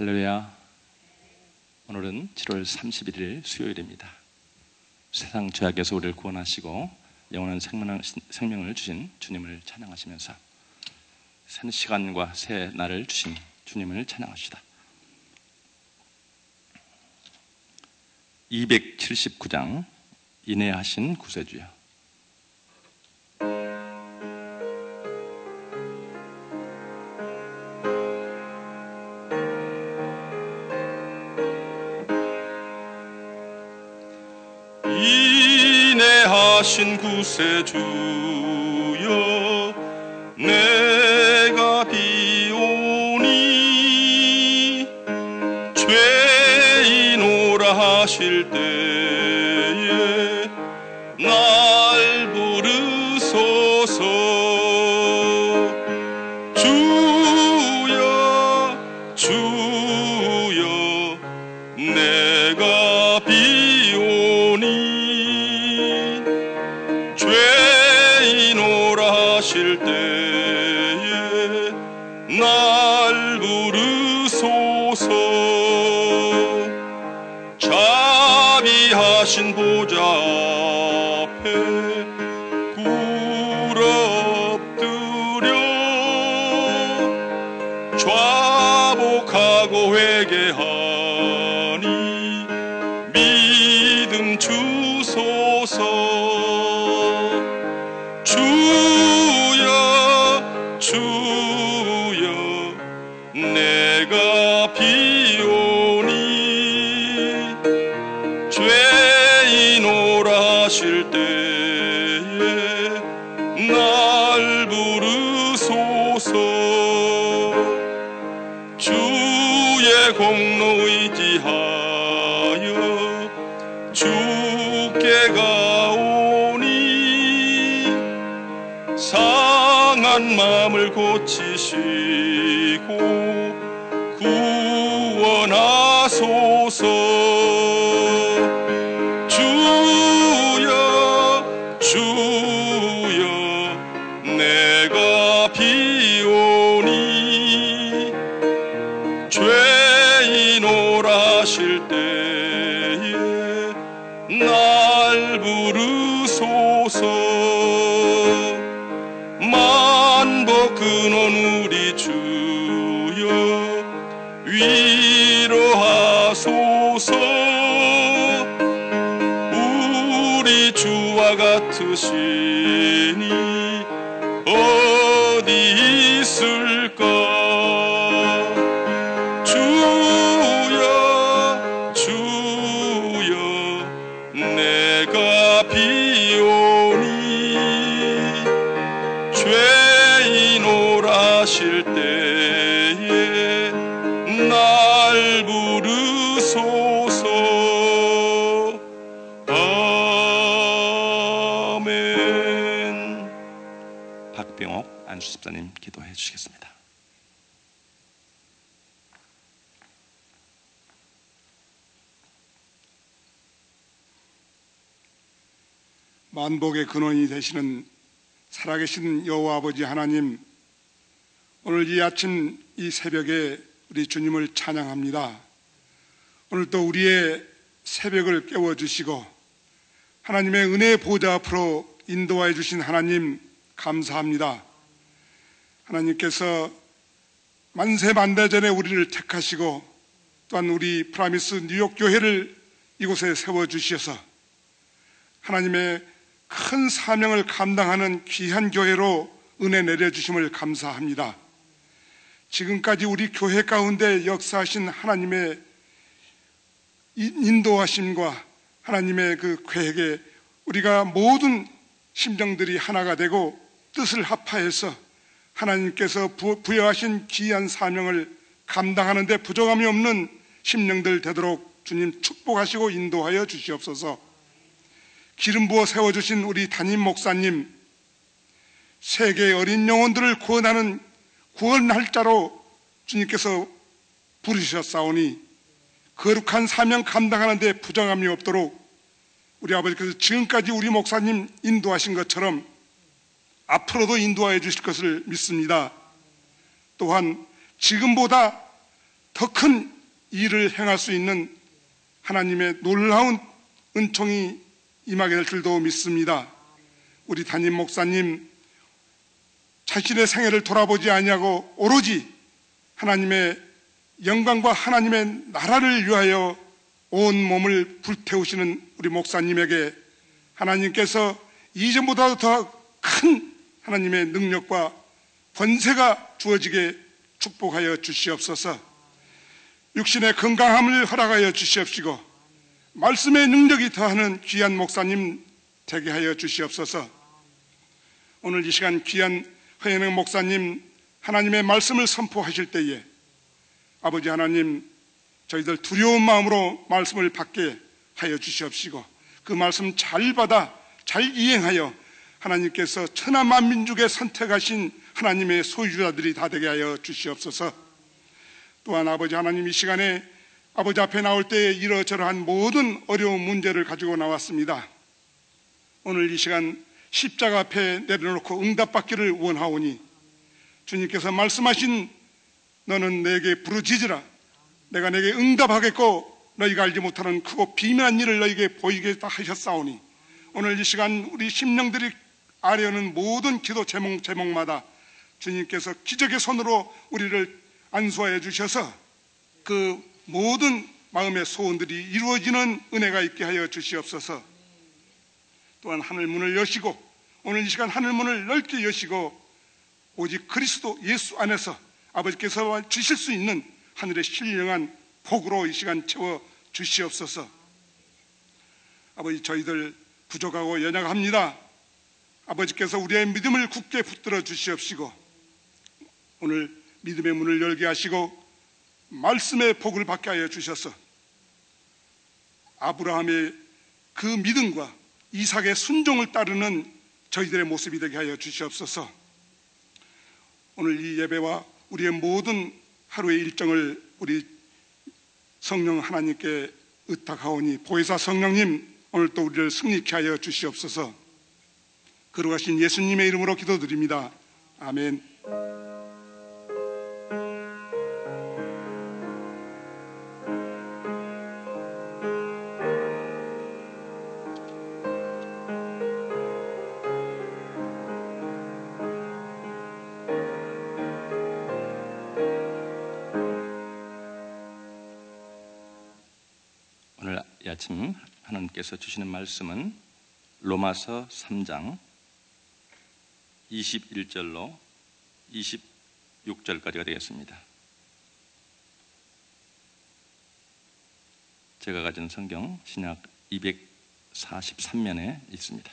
할렐루야. 오늘은 7월 31일 수요일입니다. 세상 죄악에서 우리를 구원하시고 영원한 생명을 주신 주님을 찬양하시면서 새 시간과 새 날을 주신 주님을 찬양합시다. 279장 인애하신 구세주여. 인애하신 구세주여, 내가 비오니 죄인오라 하실 때에 날 부르소서. 주여 주여, 내가 비오니 죄인오라 하실 때에 날 부르소서. 자비하신 보좌 앞에 굴 엎드려 좌복하고 회개하니 믿음 주소서. 주여 주여, 내가 비오니 죄인오라 하실 때에 날 부르소서. 주의 공로 의지하여 주께 가오니 상한 마음을 고치시고 구원하소서. 주여 주여, 내가 비오니 죄인오라 하실 때에 날 부르소서. 만복 근원 우리 주여, 위로하소서. 우리 주와 같으시니 어디 있을까. 주여 주여, 내가 비오니 죄인오라 하실 때에 날 부르소서. 아멘. 박병옥 안수집사님 기도해 주시겠습니다. 만복의 근원이 되시는 살아계신 여호와 아버지 하나님, 오늘 이 아침 이 새벽에 우리 주님을 찬양합니다. 오늘도 우리의 새벽을 깨워주시고 하나님의 은혜의 보좌 앞으로 인도하여 주신 하나님 감사합니다. 하나님께서 만세 만대 전에 우리를 택하시고 또한 우리 프라미스 뉴욕 교회를 이곳에 세워주셔서 하나님의 큰 사명을 감당하는 귀한 교회로 은혜 내려주심을 감사합니다. 지금까지 우리 교회 가운데 역사하신 하나님의 인도하심과 하나님의 그 계획에 우리가 모든 심정들이 하나가 되고 뜻을 합하여서 하나님께서 부여하신 귀한 사명을 감당하는 데 부족함이 없는 심령들 되도록 주님 축복하시고 인도하여 주시옵소서. 기름 부어 세워주신 우리 담임 목사님, 세계의 어린 영혼들을 구원하는 구원할 자로 주님께서 부르셨사오니 거룩한 사명 감당하는 데 부정함이 없도록 우리 아버지께서 지금까지 우리 목사님 인도하신 것처럼 앞으로도 인도하여 주실 것을 믿습니다. 또한 지금보다 더 큰 일을 행할 수 있는 하나님의 놀라운 은총이 임하게 될 줄도 믿습니다. 우리 담임 목사님 자신의 생애를 돌아보지 아니하고 오로지 하나님의 영광과 하나님의 나라를 위하여 온 몸을 불태우시는 우리 목사님에게 하나님께서 이전보다 더 큰 하나님의 능력과 권세가 주어지게 축복하여 주시옵소서. 육신의 건강함을 허락하여 주시옵시고 말씀의 능력이 더하는 귀한 목사님 되게 하여 주시옵소서. 오늘 이 시간 귀한 허연행 목사님 하나님의 말씀을 선포하실 때에 아버지 하나님 저희들 두려운 마음으로 말씀을 받게 하여 주시옵시고 그 말씀 잘 받아 잘 이행하여 하나님께서 천하 만민족에 선택하신 하나님의 소유자들이 다 되게 하여 주시옵소서. 또한 아버지 하나님 이 시간에 아버지 앞에 나올 때 이러저러한 모든 어려운 문제를 가지고 나왔습니다. 오늘 이 시간 십자가 앞에 내려놓고 응답받기를 원하오니 주님께서 말씀하신 너는 내게 부르짖으라 내가 내게 응답하겠고 너희가 알지 못하는 크고 비밀한 일을 너희에게 보이겠다 하셨사오니 오늘 이 시간 우리 심령들이 아뢰는 모든 기도 제목마다 주님께서 기적의 손으로 우리를 안수하여 주셔서 그 모든 마음의 소원들이 이루어지는 은혜가 있게 하여 주시옵소서. 또한 하늘문을 여시고 오늘 이 시간 하늘문을 넓게 여시고 오직 그리스도 예수 안에서 아버지께서 주실 수 있는 하늘의 신령한 복으로 이 시간 채워 주시옵소서. 아버지 저희들 부족하고 연약합니다. 아버지께서 우리의 믿음을 굳게 붙들어 주시옵시고 오늘 믿음의 문을 열게 하시고 말씀의 복을 받게 하여 주셔서 아브라함의 그 믿음과 이삭의 순종을 따르는 저희들의 모습이 되게 하여 주시옵소서. 오늘 이 예배와 우리의 모든 하루의 일정을 우리 성령 하나님께 의탁하오니 보혜사 성령님 오늘 또 우리를 승리케 하여 주시옵소서. 거룩하신 예수님의 이름으로 기도드립니다. 아멘. 오늘 이 아침 하나님께서 주시는 말씀은 로마서 3장 21절로 26절까지가 되겠습니다. 제가 가진 성경 신약 243면에 있습니다.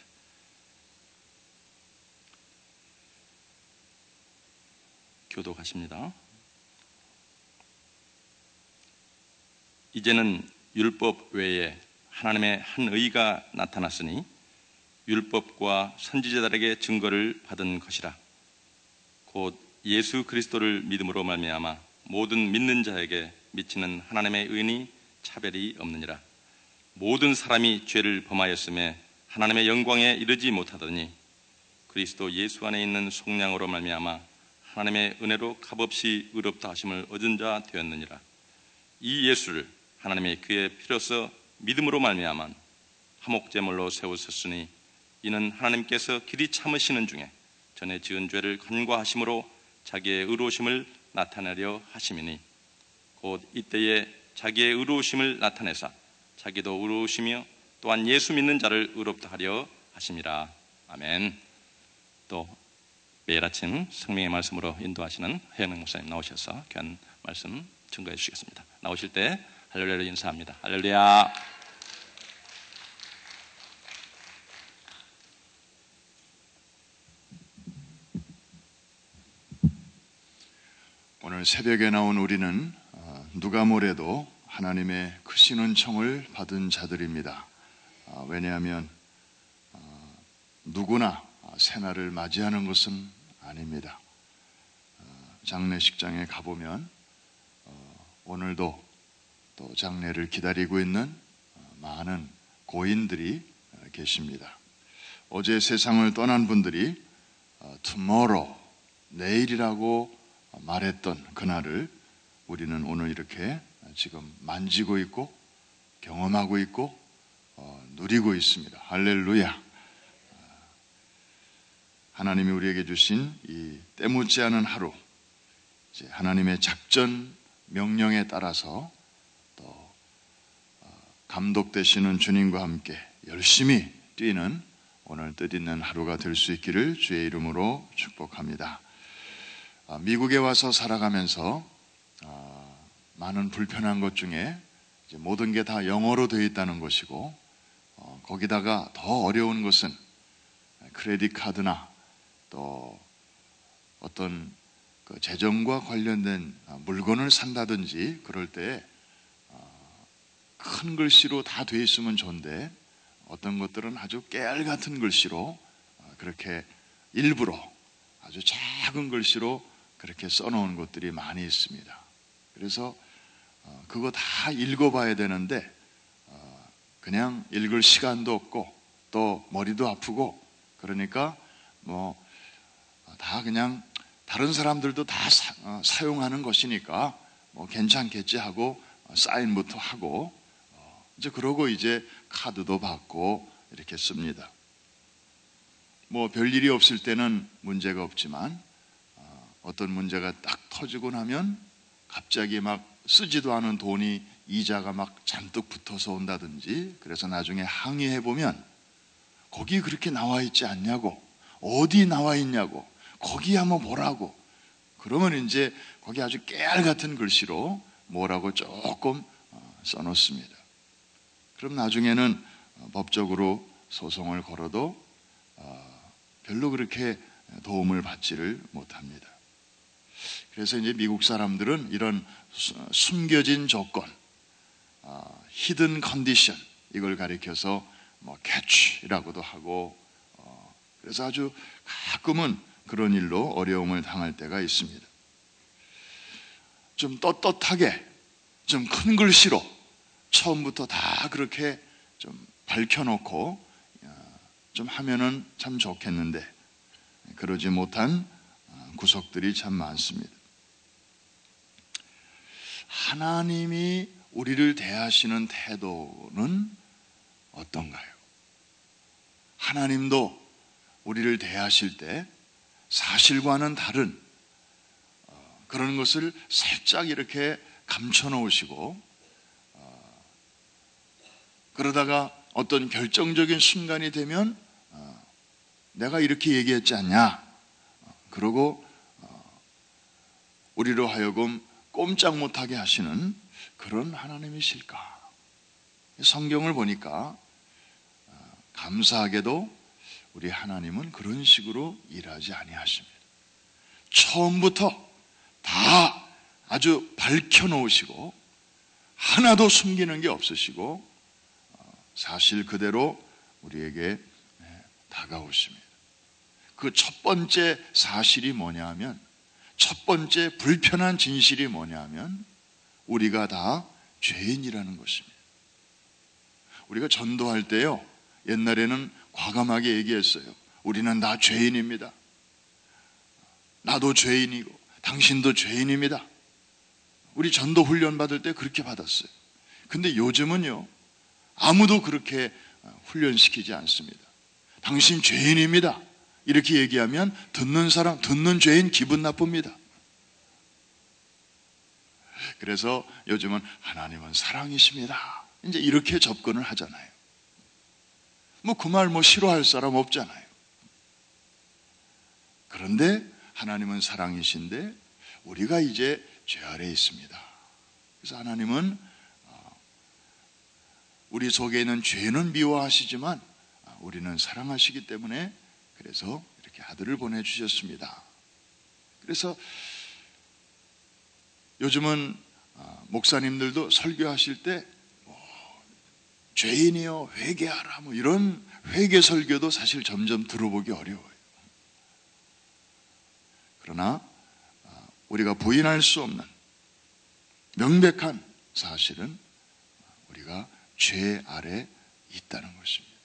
교독하십니다. 이제는 율법 외에 하나님의 한 의가 나타났으니 율법과 선지자들에게 증거를 받은 것이라. 곧 예수 그리스도를 믿음으로 말미암아 모든 믿는 자에게 미치는 하나님의 의인이 차별이 없느니라. 모든 사람이 죄를 범하였음에 하나님의 영광에 이르지 못하더니 그리스도 예수 안에 있는 속량으로 말미암아 하나님의 은혜로 값없이 의롭다 하심을 얻은 자 되었느니라. 이 예수를 하나님의 그의 피로써 믿음으로 말미암아 화목제물로 세우셨으니 이는 하나님께서 길이 참으시는 중에 전에 지은 죄를 간과하심으로 자기의 의로우심을 나타내려 하심이니 곧 이때에 자기의 의로우심을 나타내사 자기도 의로우시며 또한 예수 믿는 자를 의롭다 하려 하심이라. 아멘. 또 매일 아침 성령의 말씀으로 인도하시는 허영명 목사님 나오셔서 귀한 말씀 증거해 주시겠습니다. 나오실 때 할렐루야로 인사합니다. 할렐루야. 오늘 새벽에 나온 우리는 누가 뭐래도 하나님의 크신 은총을 받은 자들입니다. 왜냐하면 누구나 새날을 맞이하는 것은 아닙니다. 장례식장에 가보면 오늘도 또 장례를 기다리고 있는 많은 고인들이 계십니다. 어제 세상을 떠난 분들이 tomorrow, 내일이라고 말했던 그날을 우리는 오늘 이렇게 지금 만지고 있고 경험하고 있고 누리고 있습니다. 할렐루야. 하나님이 우리에게 주신 이 때묻지 않은 하루, 이제 하나님의 작전 명령에 따라서 또 감독되시는 주님과 함께 열심히 뛰는 오늘 뜻있는 하루가 될 수 있기를 주의 이름으로 축복합니다. 미국에 와서 살아가면서 많은 불편한 것 중에 이제 모든 게 다 영어로 되어 있다는 것이고, 거기다가 더 어려운 것은 크레딧 카드나 또 어떤 그 재정과 관련된 물건을 산다든지 그럴 때 큰 글씨로 다 되어 있으면 좋은데, 어떤 것들은 아주 깨알 같은 글씨로 그렇게 일부러 아주 작은 글씨로 그렇게 써놓은 것들이 많이 있습니다. 그래서 그거 다 읽어봐야 되는데 그냥 읽을 시간도 없고 또 머리도 아프고, 그러니까 뭐 다 그냥 다른 사람들도 다 사용하는 것이니까 뭐 괜찮겠지 하고 사인부터 하고 이제 그러고 이제 카드도 받고 이렇게 씁니다. 뭐 별일이 없을 때는 문제가 없지만 어떤 문제가 딱 터지고 나면 갑자기 막 쓰지도 않은 돈이 이자가 막 잔뜩 붙어서 온다든지, 그래서 나중에 항의해 보면 거기 그렇게 나와 있지 않냐고, 어디 나와 있냐고, 거기 한번 보라고, 그러면 이제 거기 아주 깨알 같은 글씨로 뭐라고 조금 써놓습니다. 그럼 나중에는 법적으로 소송을 걸어도 별로 그렇게 도움을 받지를 못합니다. 그래서 이제 미국 사람들은 이런 숨겨진 조건, 히든 컨디션, 이걸 가리켜서 뭐 캐치라고도 하고, 그래서 아주 가끔은 그런 일로 어려움을 당할 때가 있습니다. 좀 떳떳하게 좀 큰 글씨로 처음부터 다 그렇게 좀 밝혀놓고 좀 하면은 참 좋겠는데, 그러지 못한 구석들이 참 많습니다. 하나님이 우리를 대하시는 태도는 어떤가요? 하나님도 우리를 대하실 때 사실과는 다른 그런 것을 살짝 이렇게 감춰 놓으시고, 그러다가 어떤 결정적인 순간이 되면 내가 이렇게 얘기했지 않냐, 그러고 우리로 하여금 꼼짝 못하게 하시는 그런 하나님이실까? 성경을 보니까 감사하게도 우리 하나님은 그런 식으로 일하지 아니하십니다. 처음부터 다 아주 밝혀놓으시고 하나도 숨기는 게 없으시고 사실 그대로 우리에게 다가오십니다. 그 첫 번째 사실이 뭐냐 하면, 첫 번째 불편한 진실이 뭐냐 하면 우리가 다 죄인이라는 것입니다. 우리가 전도할 때요, 옛날에는 과감하게 얘기했어요. 우리는 다 죄인입니다. 나도 죄인이고 당신도 죄인입니다. 우리 전도 훈련 받을 때 그렇게 받았어요. 근데 요즘은요, 아무도 그렇게 훈련시키지 않습니다. 당신 죄인입니다. 이렇게 얘기하면 듣는 사람, 듣는 죄인 기분 나쁩니다. 그래서 요즘은 하나님은 사랑이십니다, 이제 이렇게 접근을 하잖아요. 뭐 그 말 뭐 싫어할 사람 없잖아요. 그런데 하나님은 사랑이신데 우리가 이제 죄 아래에 있습니다. 그래서 하나님은 우리 속에 있는 죄는 미워하시지만 우리는 사랑하시기 때문에 그래서 이렇게 아들을 보내주셨습니다. 그래서 요즘은 목사님들도 설교하실 때 죄인이여 회개하라, 뭐 이런 회개 설교도 사실 점점 들어보기 어려워요. 그러나 우리가 부인할 수 없는 명백한 사실은 우리가 죄 아래 있다는 것입니다.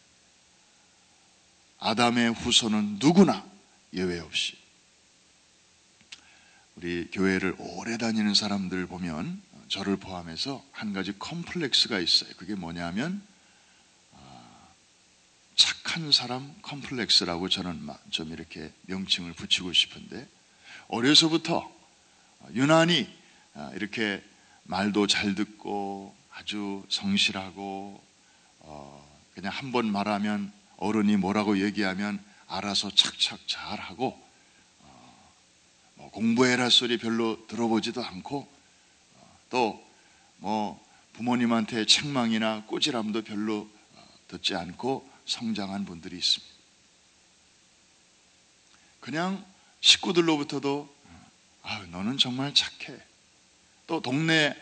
아담의 후손은 누구나 예외 없이 우리 교회를 오래 다니는 사람들 보면 저를 포함해서 한 가지 컴플렉스가 있어요. 그게 뭐냐면 착한 사람 컴플렉스라고 저는 좀 이렇게 명칭을 붙이고 싶은데, 어려서부터 유난히 이렇게 말도 잘 듣고 아주 성실하고 그냥 한 번 말하면 어른이 뭐라고 얘기하면 알아서 착착 잘하고 뭐 공부해라 소리 별로 들어보지도 않고 또 뭐 부모님한테 책망이나 꼬지람도 별로 듣지 않고 성장한 분들이 있습니다. 그냥 식구들로부터도 너는 정말 착해. 또 동네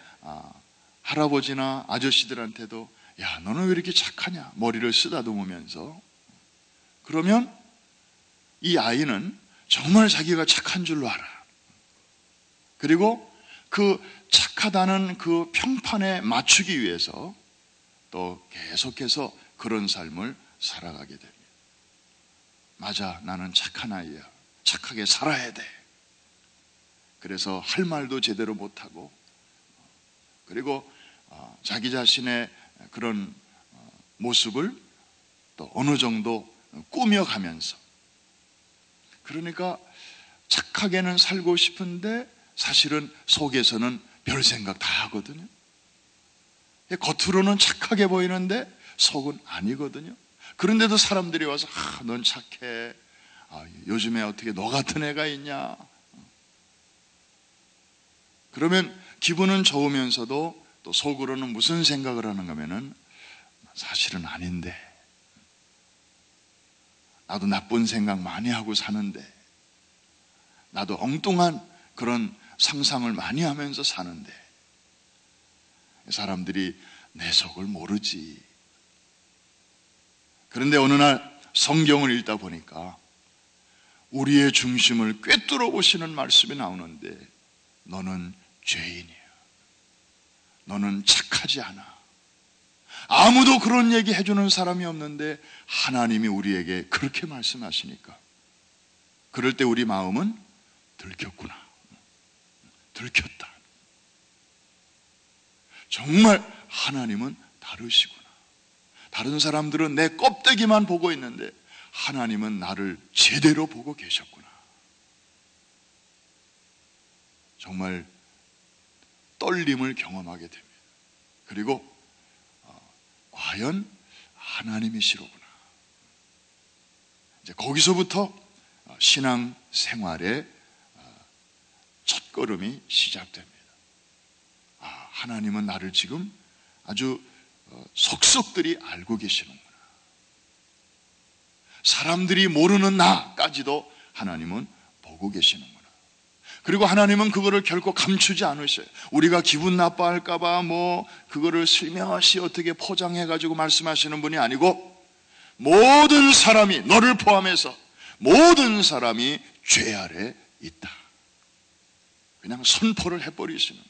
할아버지나 아저씨들한테도 야, 너는 왜 이렇게 착하냐, 머리를 쓰다듬으면서. 그러면 이 아이는 정말 자기가 착한 줄로 알아. 그리고 그 착하다는 그 평판에 맞추기 위해서 또 계속해서 그런 삶을 살아가게 됩니다. 맞아, 나는 착한 아이야. 착하게 살아야 돼. 그래서 할 말도 제대로 못하고, 그리고 자기 자신의 그런 모습을 또 어느 정도 꾸며가면서, 그러니까 착하게는 살고 싶은데 사실은 속에서는 별 생각 다 하거든요. 겉으로는 착하게 보이는데 속은 아니거든요. 그런데도 사람들이 와서 넌 착해. 요즘에 어떻게 너 같은 애가 있냐. 그러면 기분은 좋으면서도 또 속으로는 무슨 생각을 하는가 하면은 사실은 아닌데, 나도 나쁜 생각 많이 하고 사는데, 나도 엉뚱한 그런 상상을 많이 하면서 사는데, 사람들이 내 속을 모르지. 그런데 어느 날 성경을 읽다 보니까 우리의 중심을 꿰뚫어 보시는 말씀이 나오는데, 너는 죄인이야. 너는 착하지 않아. 아무도 그런 얘기 해주는 사람이 없는데 하나님이 우리에게 그렇게 말씀하시니까, 그럴 때 우리 마음은 들켰구나. 들켰다. 정말 하나님은 다르시구나. 다른 사람들은 내 껍데기만 보고 있는데 하나님은 나를 제대로 보고 계셨구나. 정말 떨림을 경험하게 됩니다. 그리고 과연 하나님이시로구나. 이제 거기서부터 신앙 생활의 첫걸음이 시작됩니다. 하나님은 나를 지금 아주 속속들이 알고 계시는구나. 사람들이 모르는 나까지도 하나님은 보고 계시는구나. 그리고 하나님은 그거를 결코 감추지 않으셔요. 우리가 기분 나빠할까봐 그거를 슬며시 어떻게 포장해가지고 말씀하시는 분이 아니고, 모든 사람이, 너를 포함해서 모든 사람이 죄 아래 있다. 그냥 선포를 해버리시는,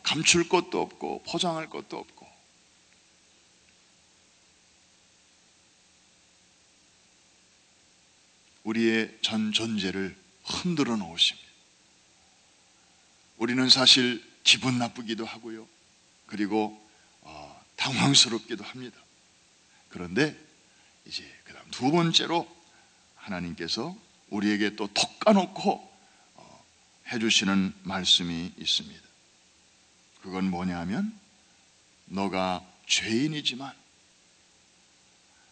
감출 것도 없고 포장할 것도 없고. 우리의 전 존재를 흔들어 놓으십니다. 우리는 사실 기분 나쁘기도 하고요. 그리고 당황스럽기도 합니다. 그런데 이제 그 다음 두 번째로 하나님께서 우리에게 또 톡 까놓고 해주시는 말씀이 있습니다. 그건 뭐냐 하면, 너가 죄인이지만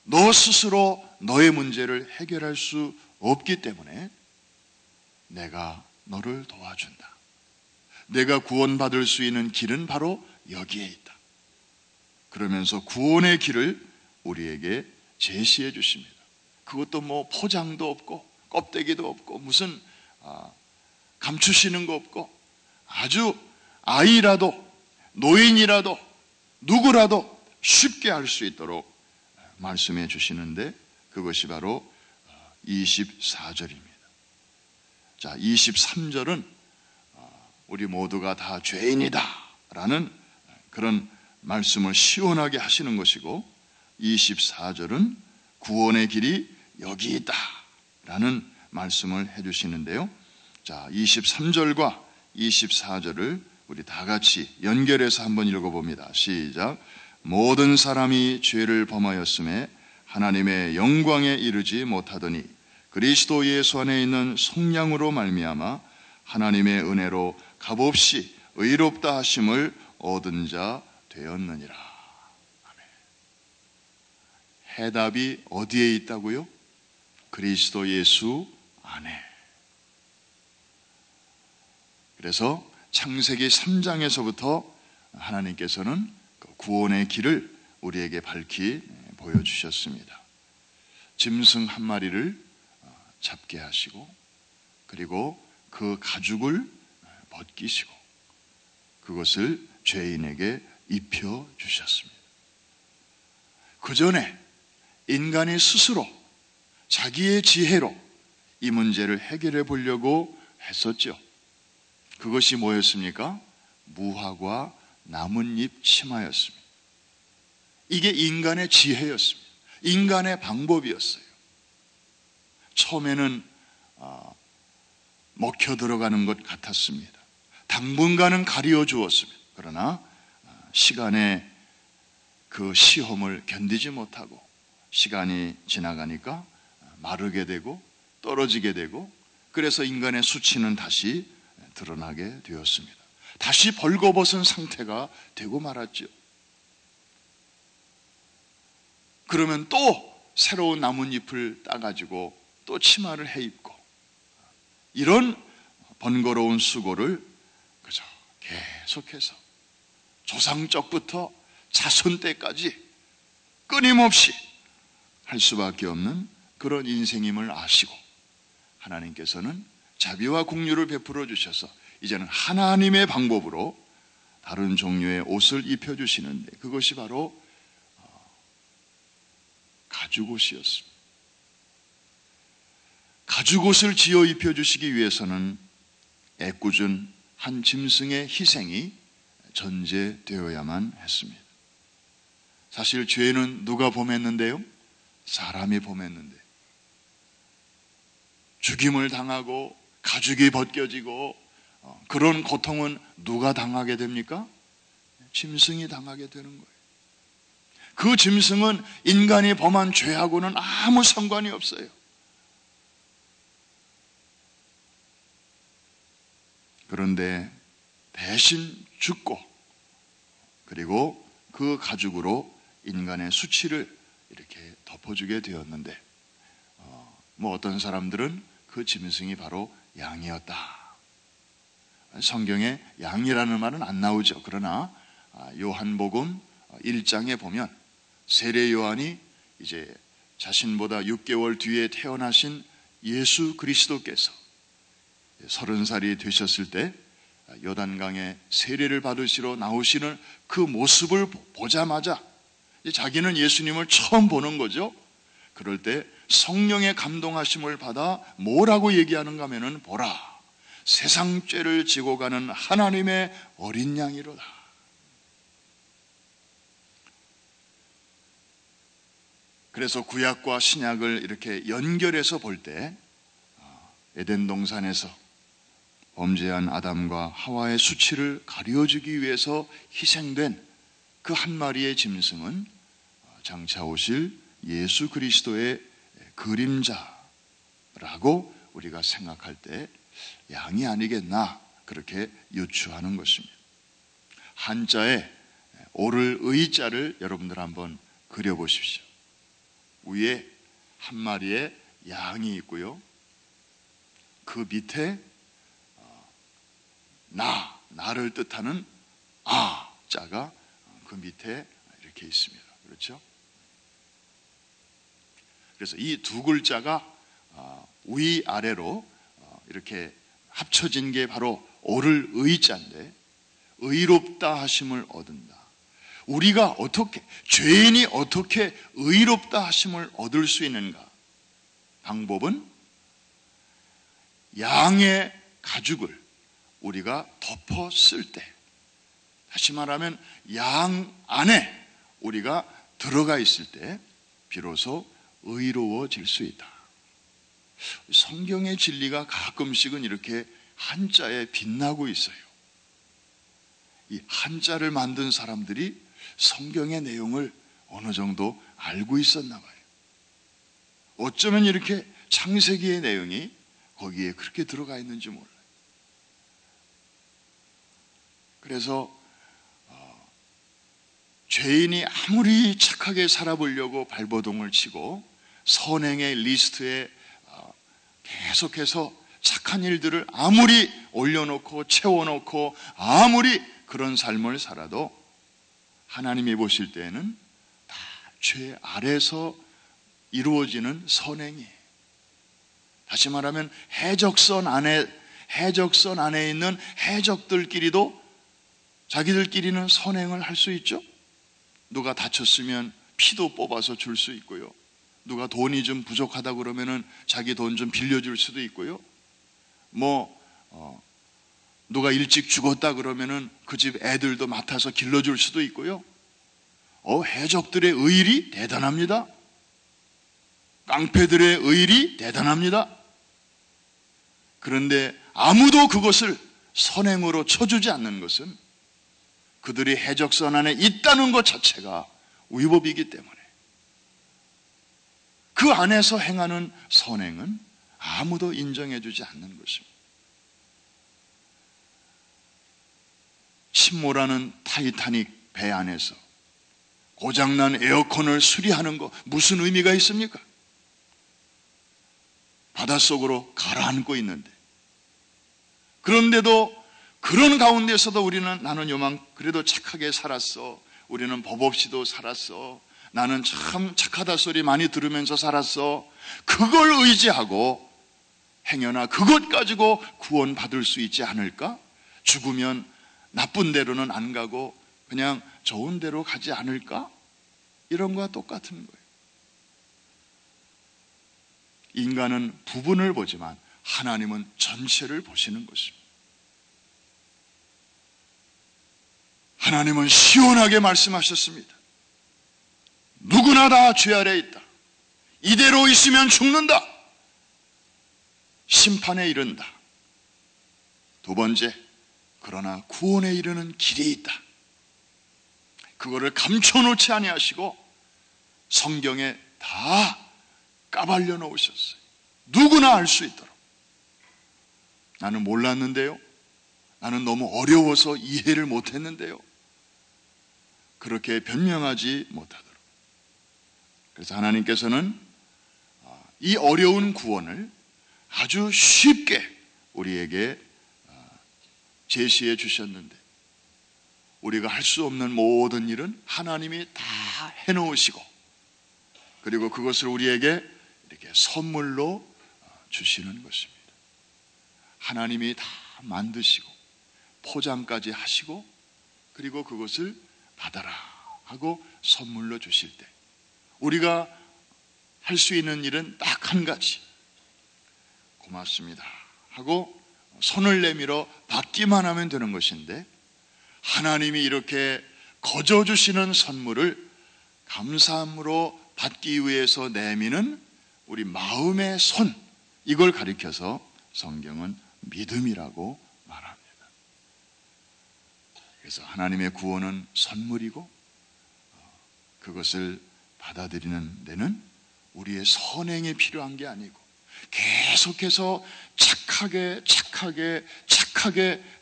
너 스스로 너의 문제를 해결할 수 없기 때문에 내가 너를 도와준다. 내가 구원받을 수 있는 길은 바로 여기에 있다. 그러면서 구원의 길을 우리에게 제시해 주십니다. 그것도 포장도 없고 껍데기도 없고 무슨 감추시는 거 없고, 아주 아이라도 노인이라도 누구라도 쉽게 알 수 있도록 말씀해 주시는데, 그것이 바로 24절입니다. 자, 23절은 우리 모두가 다 죄인이다 라는 그런 말씀을 시원하게 하시는 것이고, 24절은 구원의 길이 여기 있다 라는 말씀을 해주시는데요. 자, 23절과 24절을 우리 다 같이 연결해서 한번 읽어봅니다. 시작. 모든 사람이 죄를 범하였음에 하나님의 영광에 이르지 못하더니 그리스도 예수 안에 있는 성령으로 말미암아 하나님의 은혜로 값없이 의롭다 하심을 얻은 자 되었느니라. 아멘. 해답이 어디에 있다고요? 그리스도 예수 안에. 그래서 창세기 3장에서부터 하나님께서는 그 구원의 길을 우리에게 밝히 보여주셨습니다. 짐승 한 마리를 잡게 하시고 그리고 그 가죽을 벗기시고 그것을 죄인에게 입혀주셨습니다. 그 전에 인간이 스스로 자기의 지혜로 이 문제를 해결해 보려고 했었죠. 그것이 뭐였습니까? 무화과 나뭇잎 치마였습니다. 이게 인간의 지혜였습니다. 인간의 방법이었어요. 처음에는 먹혀 들어가는 것 같았습니다. 당분간은 가리워 주었습니다. 그러나 시간의 그 시험을 견디지 못하고 시간이 지나가니까 마르게 되고 떨어지게 되고 그래서 인간의 수치는 다시 드러나게 되었습니다. 다시 벌거벗은 상태가 되고 말았죠. 그러면 또 새로운 나뭇잎을 따가지고 또 치마를 해입고 이런 번거로운 수고를 그저 계속해서 조상적부터 자손 때까지 끊임없이 할 수밖에 없는 그런 인생임을 아시고 하나님께서는 자비와 긍휼을 베풀어 주셔서 이제는 하나님의 방법으로 다른 종류의 옷을 입혀주시는데 그것이 바로 가죽옷이었습니다. 가죽옷을 지어 입혀주시기 위해서는 애꿎은 한 짐승의 희생이 전제되어야만 했습니다. 사실 죄는 누가 범했는데요? 사람이 범했는데 죽임을 당하고 가죽이 벗겨지고 그런 고통은 누가 당하게 됩니까? 짐승이 당하게 되는 거예요. 그 짐승은 인간이 범한 죄하고는 아무 상관이 없어요. 그런데 대신 죽고 그리고 그 가죽으로 인간의 수치를 이렇게 덮어주게 되었는데 어떤 사람들은 그 짐승이 바로 양이었다. 성경에 양이라는 말은 안 나오죠. 그러나 요한복음 1장에 보면 세례 요한이 이제 자신보다 6개월 뒤에 태어나신 예수 그리스도께서 30살이 되셨을 때 요단강에 세례를 받으시러 나오시는 그 모습을 보자마자 자기는 예수님을 처음 보는 거죠. 그럴 때 성령의 감동하심을 받아 뭐라고 얘기하는가 하면은 보라 세상 죄를 지고 가는 하나님의 어린 양이로다. 그래서 구약과 신약을 이렇게 연결해서 볼 때 에덴 동산에서 범죄한 아담과 하와의 수치를 가려주기 위해서 희생된 그 한 마리의 짐승은 장차 오실 예수 그리스도의 그림자라고 우리가 생각할 때 양이 아니겠나 그렇게 유추하는 것입니다. 한자에 오를 의자를 여러분들 한번 그려보십시오. 위에 한 마리의 양이 있고요. 그 밑에 나를 뜻하는 자가 그 밑에 이렇게 있습니다. 그렇죠? 그래서 이 두 글자가 위아래로 이렇게 합쳐진 게 바로 오를 의자인데 의롭다 하심을 얻은다. 우리가 어떻게 죄인이 어떻게 의롭다 하심을 얻을 수 있는가? 방법은 양의 가죽을 우리가 덮어 쓸 때, 다시 말하면 양 안에 우리가 들어가 있을 때 비로소 의로워질 수 있다. 성경의 진리가 가끔씩은 이렇게 한자에 빛나고 있어요. 이 한자를 만든 사람들이 성경의 내용을 어느 정도 알고 있었나 봐요. 어쩌면 이렇게 창세기의 내용이 거기에 그렇게 들어가 있는지 몰라요. 그래서 죄인이 아무리 착하게 살아보려고 발버둥을 치고 선행의 리스트에 계속해서 착한 일들을 아무리 올려놓고 채워놓고 아무리 그런 삶을 살아도 하나님이 보실 때에는 다 죄 아래서 이루어지는 선행이에요. 다시 말하면 해적선 안에 있는 해적들끼리도 자기들끼리는 선행을 할 수 있죠. 누가 다쳤으면 피도 뽑아서 줄 수 있고요. 누가 돈이 좀 부족하다 그러면은 자기 돈 좀 빌려줄 수도 있고요. 누가 일찍 죽었다 그러면은 그 집 애들도 맡아서 길러줄 수도 있고요. 해적들의 의일이 대단합니다. 깡패들의 의일이 대단합니다. 그런데 아무도 그것을 선행으로 쳐주지 않는 것은 그들이 해적선 안에 있다는 것 자체가 위법이기 때문에 그 안에서 행하는 선행은 아무도 인정해주지 않는 것입니다. 침몰하는 타이타닉 배 안에서 고장난 에어컨을 수리하는 거 무슨 의미가 있습니까? 바닷속으로 가라앉고 있는데, 그런데도 그런 가운데서도 우리는 나는 요만 그래도 착하게 살았어, 우리는 법 없이도 살았어, 나는 참 착하다 소리 많이 들으면서 살았어, 그걸 의지하고 행여나 그것 가지고 구원받을 수 있지 않을까? 죽으면 나쁜 데로는 안 가고 그냥 좋은 데로 가지 않을까? 이런 거와 똑같은 거예요. 인간은 부분을 보지만 하나님은 전체를 보시는 것입니다. 하나님은 시원하게 말씀하셨습니다. 누구나 다 죄 아래에 있다. 이대로 있으면 죽는다. 심판에 이른다. 두 번째, 그러나 구원에 이르는 길이 있다. 그거를 감춰놓지 아니하시고 성경에 다 까발려 놓으셨어요. 누구나 알 수 있도록. 나는 몰랐는데요, 나는 너무 어려워서 이해를 못했는데요, 그렇게 변명하지 못하도록. 그래서 하나님께서는 이 어려운 구원을 아주 쉽게 우리에게 제시해 주셨는데, 우리가 할 수 없는 모든 일은 하나님이 다 해놓으시고, 그리고 그것을 우리에게 이렇게 선물로 주시는 것입니다. 하나님이 다 만드시고 포장까지 하시고, 그리고 그것을 받아라 하고 선물로 주실 때 우리가 할 수 있는 일은 딱 한 가지, 고맙습니다 하고 손을 내밀어 받기만 하면 되는 것인데, 하나님이 이렇게 거저 주시는 선물을 감사함으로 받기 위해서 내미는 우리 마음의 손, 이걸 가리켜서 성경은 믿음이라고 말합니다. 그래서 하나님의 구원은 선물이고, 그것을 받아들이는 데는 우리의 선행이 필요한 게 아니고, 계속해서 착하게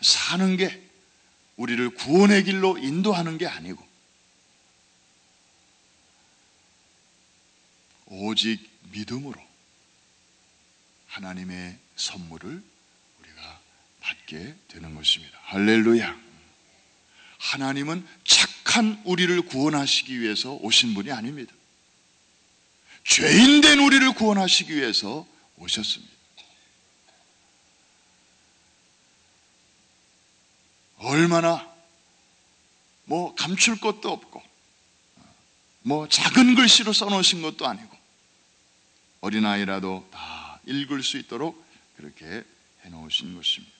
사는 게 우리를 구원의 길로 인도하는 게 아니고, 오직 믿음으로 하나님의 선물을 우리가 받게 되는 것입니다. 할렐루야. 하나님은 착한 우리를 구원하시기 위해서 오신 분이 아닙니다. 죄인된 우리를 구원하시기 위해서 오셨습니다. 얼마나 감출 것도 없고 작은 글씨로 써놓으신 것도 아니고, 어린아이라도 다 읽을 수 있도록 그렇게 해놓으신 것입니다.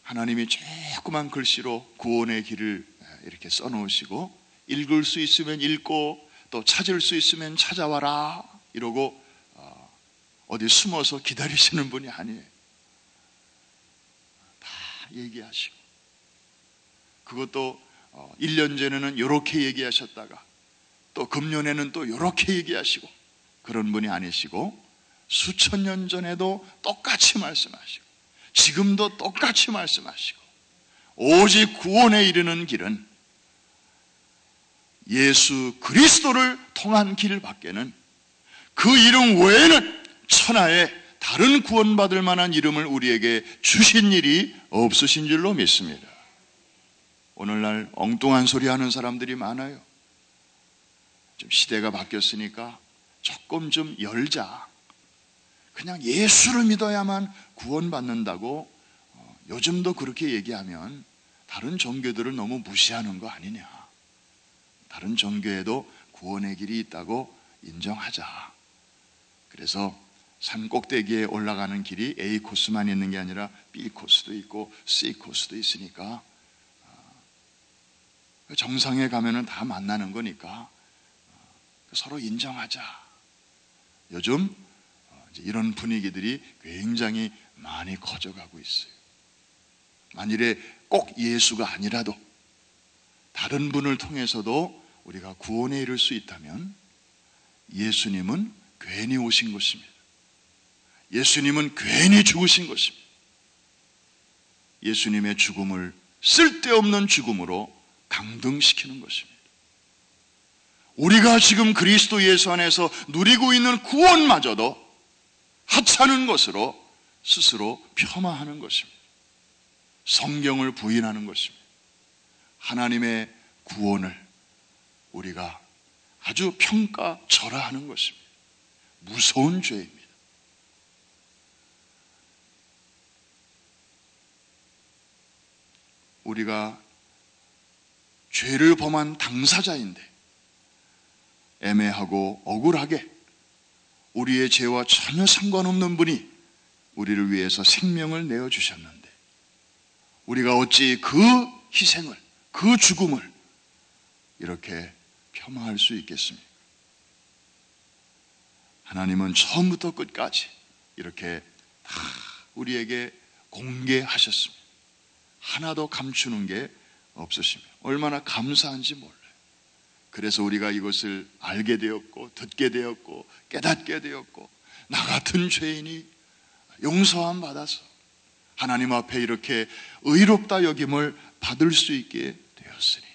하나님이 조그만 글씨로 구원의 길을 이렇게 써놓으시고, 읽을 수 있으면 읽고 또 찾을 수 있으면 찾아와라 이러고 어디 숨어서 기다리시는 분이 아니에요. 다 얘기하시고, 그것도 1년 전에는 이렇게 얘기하셨다가 또 금년에는 또 이렇게 얘기하시고, 그런 분이 아니시고 수천 년 전에도 똑같이 말씀하시고 지금도 똑같이 말씀하시고, 오직 구원에 이르는 길은 예수 그리스도를 통한 길 밖에는, 그 이름 외에는 천하에 다른 구원받을 만한 이름을 우리에게 주신 일이 없으신 줄로 믿습니다. 오늘날 엉뚱한 소리 하는 사람들이 많아요. 좀 시대가 바뀌었으니까 조금 좀 열자, 그냥 예수를 믿어야만 구원받는다고 요즘도 그렇게 얘기하면 다른 종교들을 너무 무시하는 거 아니냐. 다른 종교에도 구원의 길이 있다고 인정하자. 그래서 산 꼭대기에 올라가는 길이 A 코스만 있는 게 아니라 B 코스도 있고 C 코스도 있으니까 정상에 가면은 다 만나는 거니까 서로 인정하자. 요즘 이런 분위기들이 굉장히 많이 커져가고 있어요. 만일에 꼭 예수가 아니라도 다른 분을 통해서도 우리가 구원에 이를 수 있다면 예수님은 괜히 오신 것입니다. 예수님은 괜히 죽으신 것입니다. 예수님의 죽음을 쓸데없는 죽음으로 강등시키는 것입니다. 우리가 지금 그리스도 예수 안에서 누리고 있는 구원마저도 하찮은 것으로 스스로 폄하하는 것입니다. 성경을 부인하는 것입니다. 하나님의 구원을 우리가 아주 평가절하하는 것입니다. 무서운 죄입니다. 우리가 죄를 범한 당사자인데 애매하고 억울하게 우리의 죄와 전혀 상관없는 분이 우리를 위해서 생명을 내어주셨는데 우리가 어찌 그 희생을, 그 죽음을 이렇게 폄하할 수 있겠습니까? 하나님은 처음부터 끝까지 이렇게 다 우리에게 공개하셨습니다. 하나도 감추는 게 없으십니다. 얼마나 감사한지 몰라요. 그래서 우리가 이것을 알게 되었고 듣게 되었고 깨닫게 되었고 나 같은 죄인이 용서함 받아서 하나님 앞에 이렇게 의롭다 여김을 받을 수 있게 되었으니,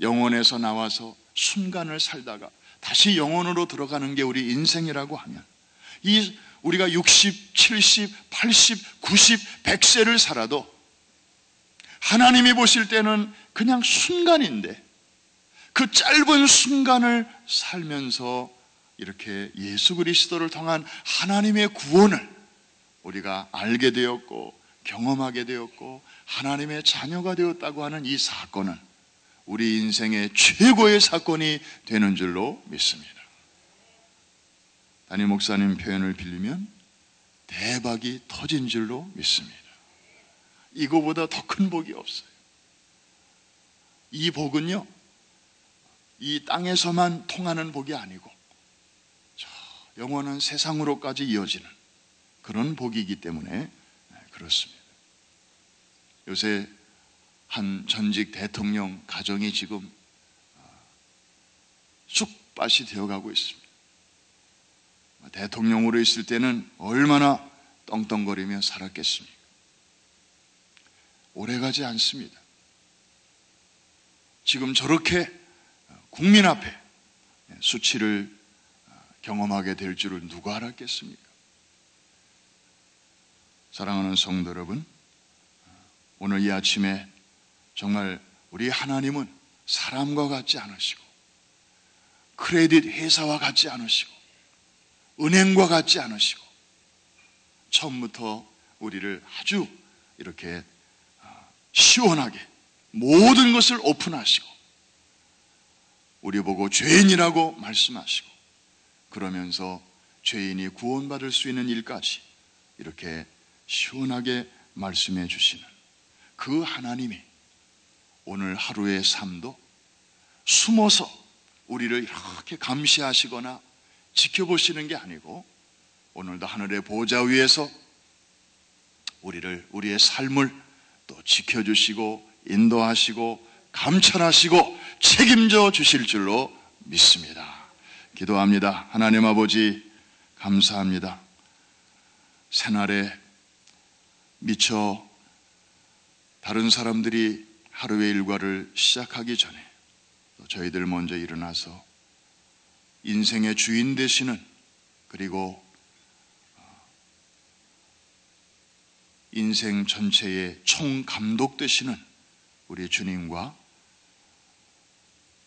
영혼에서 나와서 순간을 살다가 다시 영혼으로 들어가는 게 우리 인생이라고 하면, 이 우리가 60, 70, 80, 90, 100세를 살아도 하나님이 보실 때는 그냥 순간인데 그 짧은 순간을 살면서 이렇게 예수 그리스도를 통한 하나님의 구원을 우리가 알게 되었고 경험하게 되었고 하나님의 자녀가 되었다고 하는 이 사건은 우리 인생의 최고의 사건이 되는 줄로 믿습니다. 담임 목사님 표현을 빌리면 대박이 터진 줄로 믿습니다. 이거보다 더 큰 복이 없어요. 이 복은요, 이 땅에서만 통하는 복이 아니고 저 영원한 세상으로까지 이어지는 그런 복이기 때문에 그렇습니다. 요새 한 전직 대통령 가정이 지금 쑥밭이 되어가고 있습니다. 대통령으로 있을 때는 얼마나 떵떵거리며 살았겠습니까? 오래가지 않습니다. 지금 저렇게 국민 앞에 수치를 경험하게 될 줄을 누가 알았겠습니까? 사랑하는 성도 여러분, 오늘 이 아침에 정말 우리 하나님은 사람과 같지 않으시고 크레딧 회사와 같지 않으시고 은행과 같지 않으시고 처음부터 우리를 아주 이렇게 시원하게 모든 것을 오픈하시고 우리 보고 죄인이라고 말씀하시고 그러면서 죄인이 구원받을 수 있는 일까지 이렇게 시원하게 말씀해 주시는 그 하나님이 오늘 하루의 삶도 숨어서 우리를 이렇게 감시하시거나 지켜보시는 게 아니고 오늘도 하늘의 보좌 위에서 우리의 삶을 또 지켜주시고 인도하시고 감찰하시고 책임져 주실 줄로 믿습니다. 기도합니다. 하나님 아버지, 감사합니다. 새날에 미처 다른 사람들이 하루의 일과를 시작하기 전에 저희들 먼저 일어나서 인생의 주인 되시는, 그리고 인생 전체의 총감독 되시는 우리 주님과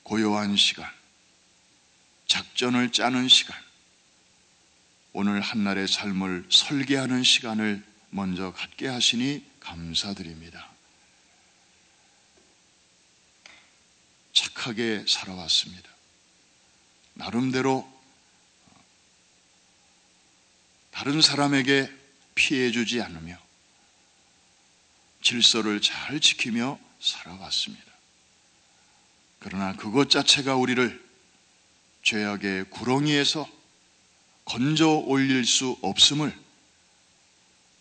고요한 시간, 작전을 짜는 시간, 오늘 한날의 삶을 설계하는 시간을 먼저 갖게 하시니 감사드립니다. 착하게 살아왔습니다. 나름대로 다른 사람에게 피해 주지 않으며 질서를 잘 지키며 살아왔습니다. 그러나 그것 자체가 우리를 죄악의 구렁이에서 건져 올릴 수 없음을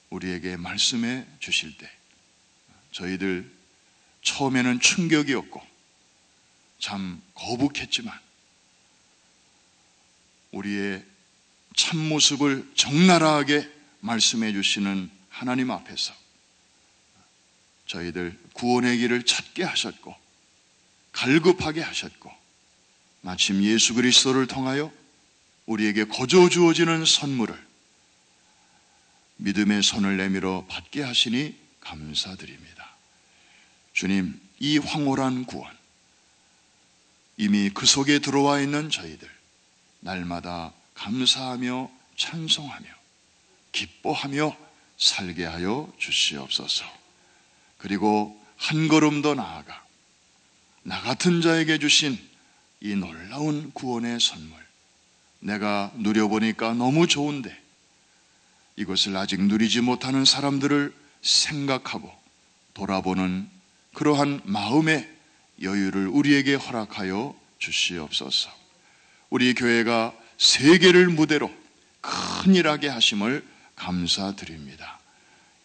우리에게 말씀해 주실 때 저희들 처음에는 충격이었고 참 거북했지만 우리의 참모습을 적나라하게 말씀해 주시는 하나님 앞에서 저희들 구원의 길을 찾게 하셨고 갈급하게 하셨고 마침 예수 그리스도를 통하여 우리에게 거저 주어지는 선물을 믿음의 손을 내밀어 받게 하시니 감사드립니다. 주님, 이 황홀한 구원, 이미 그 속에 들어와 있는 저희들 날마다 감사하며 찬송하며 기뻐하며 살게 하여 주시옵소서. 그리고 한 걸음 더 나아가 나 같은 자에게 주신 이 놀라운 구원의 선물, 내가 누려보니까 너무 좋은데 이것을 아직 누리지 못하는 사람들을 생각하고 돌아보는 그러한 마음의 여유를 우리에게 허락하여 주시옵소서. 우리 교회가 세계를 무대로 큰일하게 하심을 감사드립니다.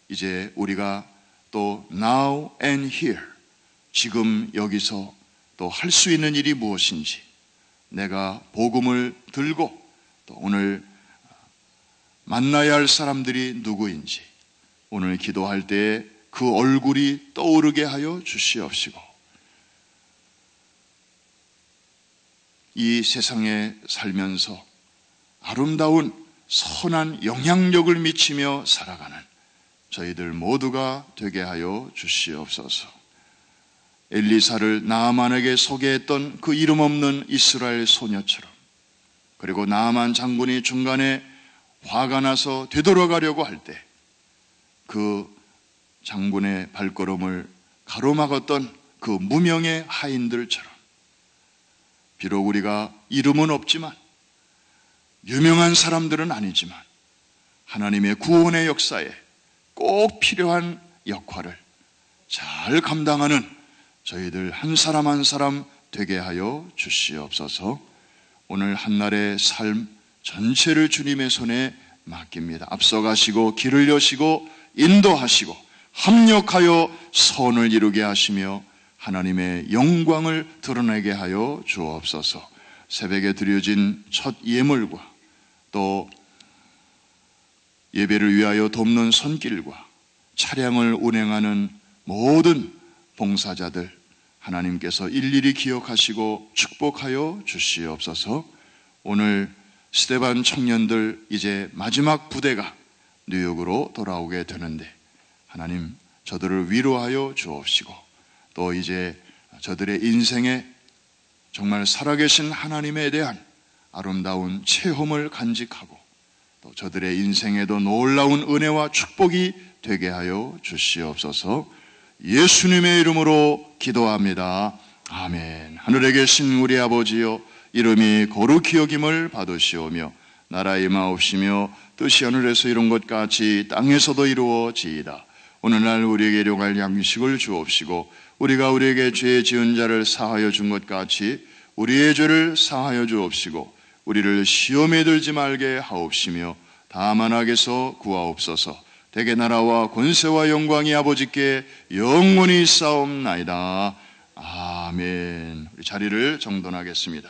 이제 우리가 또 now and here, 지금 여기서 또 할 수 있는 일이 무엇인지, 내가 복음을 들고 또 오늘 만나야 할 사람들이 누구인지 오늘 기도할 때에 그 얼굴이 떠오르게 하여 주시옵시고, 이 세상에 살면서 아름다운 선한 영향력을 미치며 살아가는 저희들 모두가 되게 하여 주시옵소서. 엘리사를 나아만에게 소개했던 그 이름 없는 이스라엘 소녀처럼, 그리고 나아만 장군이 중간에 화가 나서 되돌아가려고 할 때 그 장군의 발걸음을 가로막았던 그 무명의 하인들처럼, 비록 우리가 이름은 없지만 유명한 사람들은 아니지만 하나님의 구원의 역사에 꼭 필요한 역할을 잘 감당하는 저희들 한 사람 한 사람 되게 하여 주시옵소서. 오늘 한날의 삶 전체를 주님의 손에 맡깁니다. 앞서가시고 길을 여시고 인도하시고 합력하여 선을 이루게 하시며 하나님의 영광을 드러내게 하여 주옵소서. 새벽에 드려진 첫 예물과 또 예배를 위하여 돕는 손길과 차량을 운행하는 모든 봉사자들 하나님께서 일일이 기억하시고 축복하여 주시옵소서. 오늘 스데반 청년들 이제 마지막 부대가 뉴욕으로 돌아오게 되는데 하나님 저들을 위로하여 주옵시고, 또 이제 저들의 인생에 정말 살아계신 하나님에 대한 아름다운 체험을 간직하고 또 저들의 인생에도 놀라운 은혜와 축복이 되게 하여 주시옵소서. 예수님의 이름으로 기도합니다. 아멘. 하늘에 계신 우리 아버지여, 이름이 거룩히 여김을 받으시오며 나라 임하옵시며 뜻이 하늘에서 이룬 것 같이 땅에서도 이루어지이다. 오늘날 우리에게 일용할 양식을 주옵시고 우리가 우리에게 죄 지은 자를 사하여 준 것 같이 우리의 죄를 사하여 주옵시고 우리를 시험에 들지 말게 하옵시며 다만 악에서 구하옵소서. 대개 나라와 권세와 영광이 아버지께 영원히 싸움나이다. 아멘. 우리 자리를 정돈하겠습니다.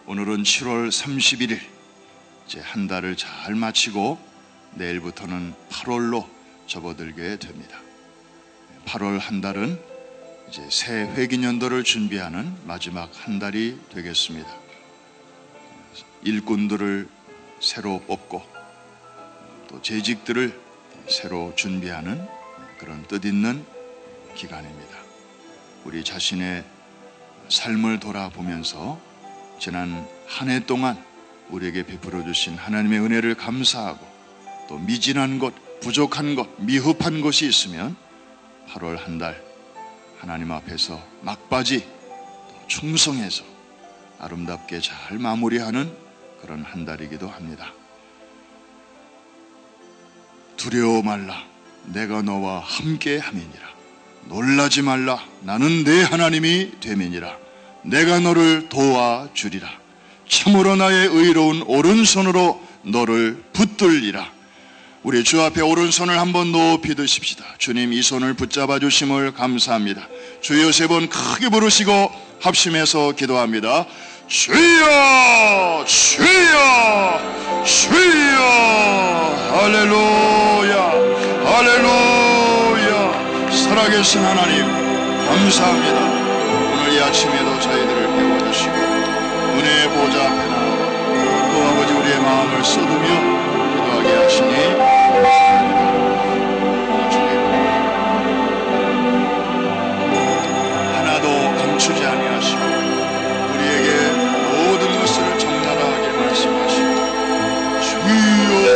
오늘은 7월 31일, 이제 한 달을 잘 마치고 내일부터는 8월로 접어들게 됩니다. 8월 한 달은 이제 새 회기년도를 준비하는 마지막 한 달이 되겠습니다. 일꾼들을 새로 뽑고 또 재직들을 새로 준비하는 그런 뜻있는 기간입니다. 우리 자신의 삶을 돌아보면서 지난 한 해 동안 우리에게 베풀어 주신 하나님의 은혜를 감사하고 또 미진한 것, 부족한 것, 미흡한 것이 있으면 8월 한 달 하나님 앞에서 막바지 충성해서 아름답게 잘 마무리하는 그런 한 달이기도 합니다. 두려워 말라, 내가 너와 함께 함이니라. 놀라지 말라, 나는 내 하나님이 됨이니라. 내가 너를 도와주리라. 참으로 나의 의로운 오른손으로 너를 붙들리라. 우리 주 앞에 오른손을 한번 높이 드십시다. 주님, 이 손을 붙잡아 주심을 감사합니다. 주여 세 번 크게 부르시고 합심해서 기도합니다. 주여, 주여, 주여. 할렐루야, 할렐루야. 살아계신 하나님 감사합니다. 오늘 이 아침에도 저희들을 깨워주시고 은혜의 보좌 앞에 나와 또 아버지 우리의 마음을 쏟으며 기도하게 하시니 주님, 하나도 감추지 아니하시고 우리에게 모든 것을 적나라하게 말씀하시고 주여,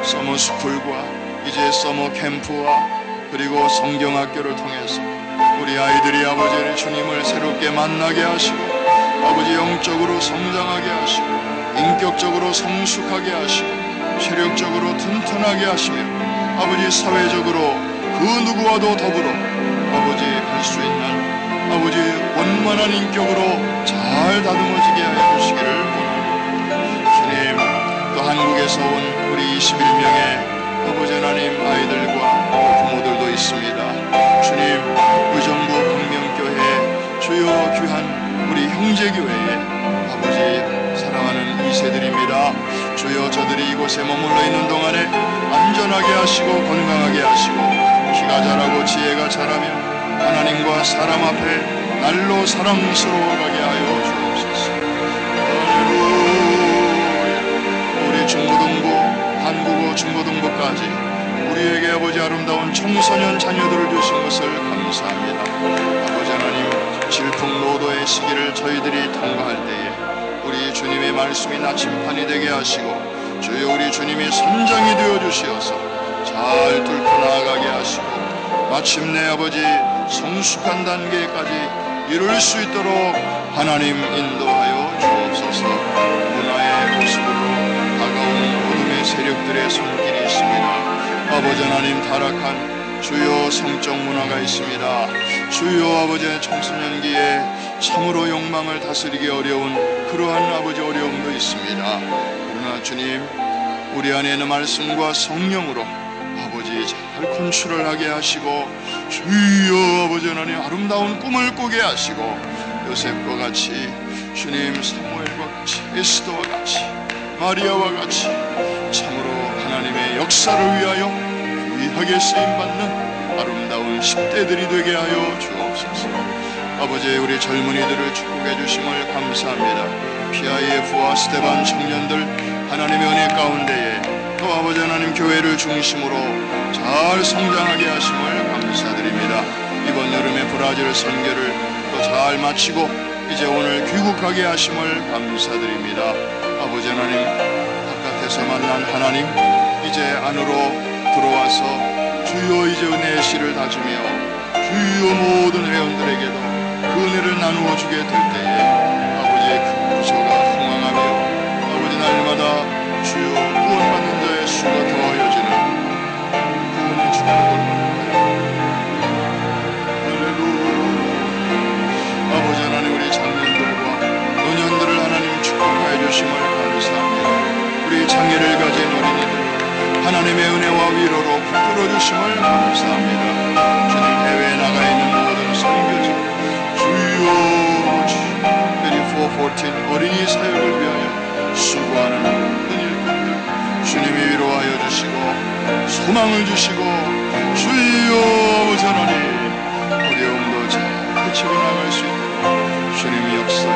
서머스쿨과 이제 서머 캠프와 그리고 성경학교를 통해서 우리 아이들이 아버지 주님을 새롭게 만나게 하시고 아버지 영적으로 성장하게 하시고 인격적으로 성숙하게 하시고 체력적으로 튼튼하게 하시며 아버지 사회적으로 그 누구와도 더불어 아버지 할 수 있는 아버지 원만한 인격으로 잘 다듬어지게 하여 주시기를 원합니다. 주님, 또 한국에서 온 우리 21명의 아버지 하나님 아이들과 부모들도 있습니다. 주님, 의정부 광명교회 주요 귀한 우리 형제교회에 아버지 사랑하는 2세들입니다. 주여 주여 저들이 이곳에 머물러 있는 동안에 안전하게 하시고 건강하게 하시고 키가 자라고 지혜가 자라며 하나님과 사람 앞에 날로 사랑스러워가게 하여 주옵소서. 할렐루야. 우리 중고등부, 한국어 중고등부까지 우리에게 아버지 아름다운 청소년 자녀들을 주신 것을 감사합니다. 아버지 하나님, 질풍노도의 시기를 저희들이 통과할 때에 우리 주님의 말씀이 나침판이 되게 하시고 주여 우리 주님이 선장이 되어 주시어서 잘 뚫고 나아가게 하시고 마침내 아버지 성숙한 단계까지 이룰 수 있도록 하나님 인도하여 주옵소서. 문화의 모습으로 다가오는 어둠의 세력들의 손길이 있습니다. 아버지 하나님, 타락한 주여 성적 문화가 있습니다. 주여 아버지의 청소년기에 참으로 욕망을 다스리기 어려운 그러한 아버지 어려움도 있습니다. 그러나 주님, 우리 안에 있는 말씀과 성령으로 아버지 잘 컨트롤 하게 하시고 주여 아버지 하나님 아름다운 꿈을 꾸게 하시고 요셉과 같이 주님 사무엘과 같이 에스더와 같이 마리아와 같이 참으로 하나님의 역사를 위하여 귀하게 쓰임받는 아름다운 10대들이 되게 하여 주옵소서. 아버지, 우리 젊은이들을 축복해 주심을 감사합니다. PIF와 스테반 청년들 하나님의 은혜 가운데에 또 아버지 하나님 교회를 중심으로 잘 성장하게 하심을 감사드립니다. 이번 여름에 브라질 선교를 또 잘 마치고 이제 오늘 귀국하게 하심을 감사드립니다. 아버지 하나님, 바깥에서 만난 하나님, 이제 안으로 들어와서 주여 이제 은혜의 씨를 다지며 주여 모든 회원들에게도 그 은혜를 나누어 주게 될 때에 아버지의 그 부서가 흥황하며 아버지 날마다 주여 구원받는 자의 수가 더하여지는 구원의 축복을 아버지 하나님, 우리 장년들과 노년들을 하나님 축복하여 주심을 감사합니다. 우리 장애를 가진 어린이들 하나님의 은혜와 위로로 붙들어 주심을 감사합니다. 주님, 해외에 나가 있는 모든 선교지 주여 2414 어린이 사역을 위하여 수고하는 모든 일꾼들 주님이 위로하여 주시고 소망을 주시고 주여 아버지 하나님 어려움도 잘 헤치고 나갈 수 있도록 주님이 역사해